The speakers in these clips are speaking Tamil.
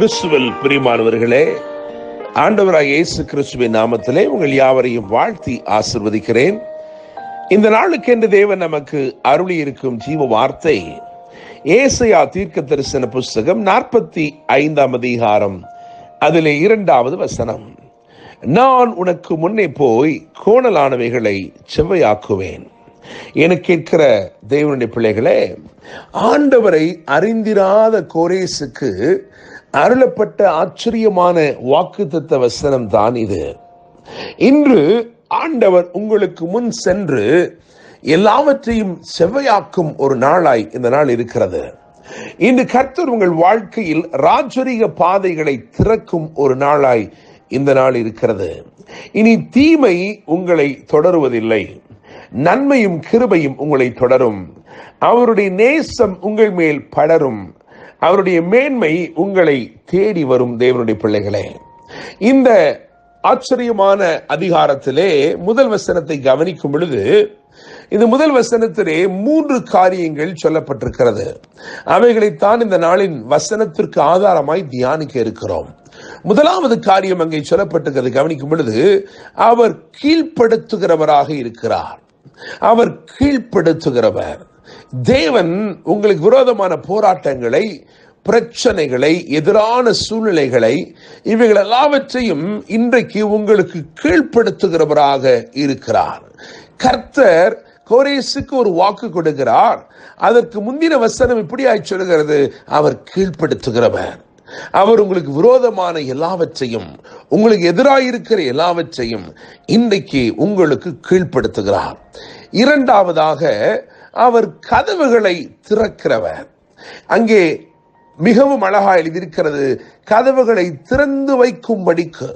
கிறிஸ்துவில் பிரியமானவர்களே, ஆண்டவராகிய இயேசு கிறிஸ்துவின் நாமத்திலே உங்கள் யாவரையும் வாழ்த்தி ஆசீர்வதிக்கிறேன். இந்த நாளுக்கென்று தேவன் நமக்கு அருளி இருக்கும் ஜீவ வார்த்தை ஏசாயா தீர்க்க தரிசன புஸ்தகம் 45 அதிகாரம், அதிலே 2வது வசனம். நான் உனக்கு முன்னே போய் கோணலானவைகளை செவ்வையாக்குவேன். என கேட்கிற தேவனுடைய பிள்ளைகளே, ஆண்டவரை அறிந்திராத கோரேசுக்கு அருளப்பட்ட ஆச்சரியமான வாக்குத்தத்த வசனம் தான் இது. இன்று ஆண்டவர் உங்களுக்கு முன் சென்று எல்லாவற்றையும் செவ்வையாக்கும் ஒரு நாளாய் இந்த நாள் இருக்கிறது. இன்று கர்த்தர் உங்கள் வாழ்க்கையில் ராஜரீக பாதைகளை திறக்கும் ஒரு நாளாய் இந்த நாள் இருக்கிறது. இனி தீமை உங்களை தொடருவதில்லை, நன்மையும் கிருபையும் உங்களை தொடரும். அவருடைய நேசம் உங்கள் மேல் படரும், அவருடைய மேன்மை உங்களை தேடி வரும். தேவனுடைய பிள்ளைகளே, இந்த ஆச்சரியமான அதிகாரத்திலே முதல் வசனத்தை கவனிக்கும் பொழுது, இந்த முதல் வசனத்திலே 3 காரியங்கள் சொல்லப்பட்டிருக்கிறது. அவைகளைத்தான் இந்த நாளின் வசனத்திற்கு ஆதாரமாய் தியானிக்க இருக்கிறோம். முதலாவது காரியம் அங்கே சொல்லப்பட்டிருக்கிறது. கவனிக்கும் பொழுது, அவர் கீழ்ப்படுத்துகிறவராக இருக்கிறார். அவர் கீழ்ப்படுத்துகிறவர். தேவன் உங்களுக்கு விரோதமான போராட்டங்களை, பிரச்சனைகளை, எதிரான சூழ்நிலைகளை, இவைகள் எல்லாவற்றையும் இன்றைக்கு உங்களுக்கு கீழ்ப்படுத்துகிறவராக இருக்கிறார். கர்த்தர் கோரேசுக்கு ஒரு வாக்கு கொடுக்கிறார். அதற்கு முந்தின வசனம் இப்படியாய் சொல்கிறது, அவர் கீழ்ப்படுத்துகிறவர். அவர் உங்களுக்கு விரோதமான எல்லாவற்றையும், உங்களுக்கு எதிராயிருக்கிற எல்லாவற்றையும் இன்றைக்கு உங்களுக்கு கீழ்ப்படுத்துகிறார். இரண்டாவதாக, அவர் கதவுகளை திறக்கிறவர். அங்கே மிகவும் அழகாக எழுதியிருக்கிறது, கதவுகளை திறந்து வைக்கும்படிக்கு.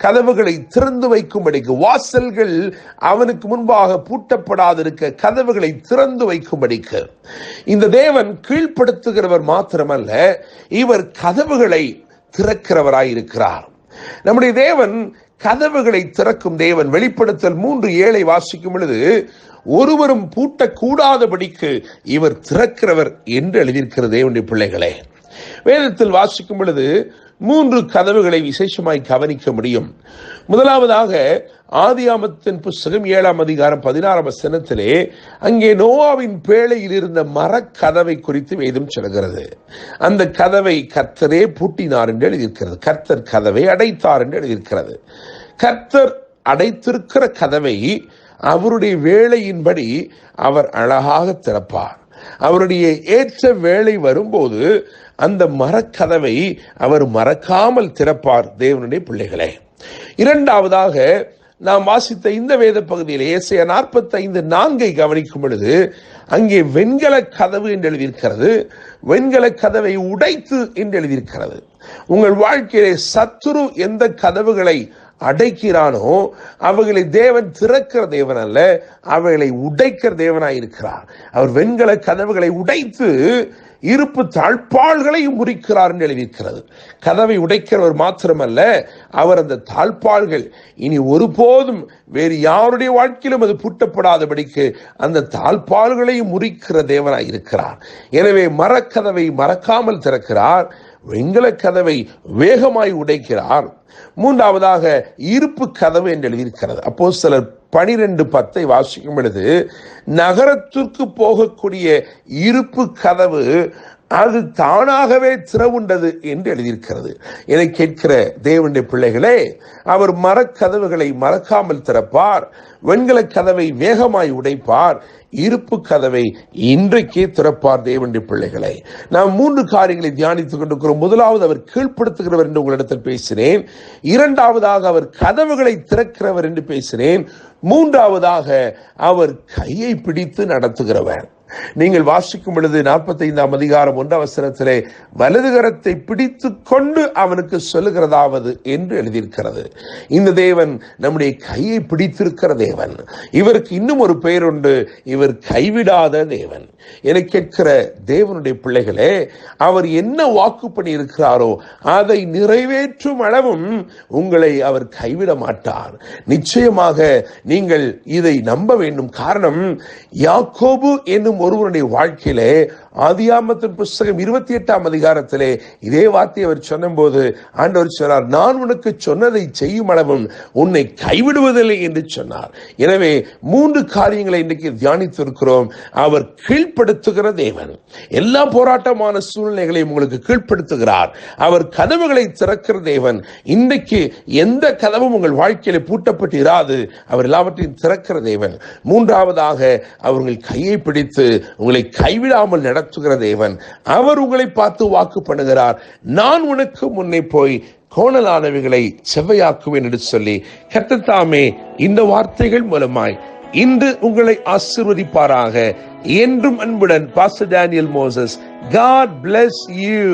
கதவுகளை திறந்து வைக்கும்படிக்கு, வாசல்கள் அவனுக்கு முன்பாக பூட்டப்படாதிருக்க கதவுகளை திறந்து வைக்கும்படிக்கு. இந்த தேவன் கீழ்ப்படுத்துகிறவர் மாத்திரமல்ல, இவர் கதவுகளை திறக்கிறவராய் இருக்கிறார். நம்முடைய தேவன் கதவுகளை திறக்கும் தேவன். வெளிப்படுத்தல் 3:7 வாசிக்கும் பொழுது, ஒருவரும் பூட்டக்கூடாதபடிக்கு இவர் திறக்கிறவர் என்று எழுதியிருக்கிறது. தேவனுடைய பிள்ளைகளே, வேதத்தில் வாசிக்கும் பொழுது 3 கதவுகளை விசேஷமாய் கவனிக்க முடியும். முதலாவதாக, ஆதியாமத்தின் புஸ்தகம் 7 அதிகாரம் 16 வசனத்திலே அங்கே நோவாவின் பேழையில் இருந்த மரக்கதவை குறித்து வேதம் சொல்கிறது. அந்த கதவை கர்த்தரே பூட்டினார் என்று எழுதியிருக்கிறது. கர்த்தர் கதவை அடைத்தார் என்று எழுதியிருக்கிறது. கர்த்தர் அடைத்திருக்கிற கதவை அவருடைய வேளையின்படி அவர் அழகாக திறப்பார். அவருடைய ஏற்ற வேளை வரும்போது அந்த மரக்கதவை அவர் மறக்காமல் திறப்பார். தேவனுடைய பிள்ளைகளே, இரண்டாவதாக நாம் வாசித்த இந்த வேத பகுதியில் ஏசாயா 45:4 கவனிக்கும் பொழுது, அங்கே வெண்கல கதவு என்று எழுதியிருக்கிறது. வெண்கல கதவை உடைத்து என்று எழுதியிருக்கிறது. உங்கள் வாழ்க்கையிலே சத்துரு எந்த கதவுகளை அடைக்கிறானோ அவைகளை தேவன் திறக்கிற தேவன் அல்ல, அவைகளை உடைக்கிற தேவனாய் இருக்கிறார். அவர் வெண்கல கதவுகளை உடைத்து இருப்பு தாழ்பாள்களையும் முறிக்கிறார் என்று எழுதியிருக்கிறது. கதவை உடைக்கிறவர் மாத்திரமல்ல, அவர் அந்த தாழ்பாள்கள் இனி ஒருபோதும் வேறு யாருடைய வாழ்க்கையிலும் அது பூட்டப்படாதபடிக்கு அந்த தாழ்பாள்களையும் முறிக்கிற தேவனாய் இருக்கிறார். எனவே மரக்கதவை மறக்காமல் திறக்கிறார், வெண்கல கதவை வேகமாய் உடைக்கிறார். மூன்றாவதாக, இருப்பு கதவு என்று எழுதியிருக்கிறது. அப்போஸ்தலர் 12:10 வாசிக்கும் பொழுது, நகரத்திற்கு போகக்கூடிய இருப்பு கதவு அது தானாகவே திறவுண்டது என்று எழுதியிருக்கிறது. இதை கேட்கிற தேவனுடைய பிள்ளைகளே, அவர் மரக்கதவுகளை மறக்காமல் திறப்பார், வெண்கல கதவை வேகமாய் உடைப்பார், இருப்பு கதவை இன்றைக்கே திறப்பார். தேவனுடைய பிள்ளைகளை, நாம் 3 காரியங்களை தியானித்துக் கொண்டிருக்கிறோம். முதலாவது, அவர் கீழ்ப்படுத்துகிறவர் என்று உங்களிடத்தில் பேசினேன். இரண்டாவதாக, அவர் கதவுகளை திறக்கிறவர் என்று பேசினேன். மூன்றாவதாக, அவர் கையை பிடித்து நடத்துகிறவர். நீங்கள் வாசிக்கும் பொழுது 45 அதிகாரம் 1 வசனத்திலே வலது கரத்தை பிடித்து கொண்டு அவனுக்கு சொல்லுகிறதாவது என்று எழுதியிருக்கிறது. இந்த தேவன் நம்முடைய கையை பிடித்திருக்கிற தேவன். இவருக்கு இன்னும் ஒரு பெயர் உண்டு, இவர் கைவிடாத தேவன். என கேட்கிற தேவனுடைய பிள்ளைகளே, அவர் என்ன வாக்கு பண்ணி இருக்கிறாரோ அதை நிறைவேற்றும் அளவும் உங்களை அவர் கைவிட மாட்டார். நிச்சயமாக நீங்கள் இதை நம்ப வேண்டும். காரணம், யாக்கோபு என்னும் ஒருவருடைய வாழ்க்கையிலே ஆதியாகமத்தின் புஸ்தகம் 28ஆம் அதிகாரத்திலே இதே வார்த்தையை அவர் சொன்னபோது ஆண்டவர் சொன்னார், நான் உனக்கு சொன்னதை செய்யும் அளவும் உன்னை கைவிடுவதில்லை என்று சொன்னார். எனவே 3 காரியங்களை இன்றைக்கு தியானித்திருக்கிறோம். அவர் கீழ்ப்படுத்துகிற தேவன். எல்லா போராட்டமான சூழ்நிலைகளையும் உங்களுக்கு கீழ்ப்படுத்துகிறார். அவர் கதவுகளை திறக்கிற தேவன். இன்றைக்கு எந்த கதவும் உங்கள் வாழ்க்கையில பூட்டப்பட்டு இராது. அவர் எல்லாவற்றையும் திறக்கிற தேவன். 3ஆவதாக அவர் உங்கள் கையை பிடித்து உங்களை கைவிடாமல் நடத்துகிற தேவன். அவர் உங்களை பார்த்து வாக்கு பண்ணுகிறார், நான் உனக்கு முன்னே போய் கோணலானவைகளை செவ்வையாக்குவேன் என்று சொல்லி கர்த்தர் தாமே இந்த வார்த்தைகள் மூலமாய் இன்று உங்களை ஆசீர்வதிப்பாராக. என்றும் அன்புடன் pastor Daniel Moses. God bless you.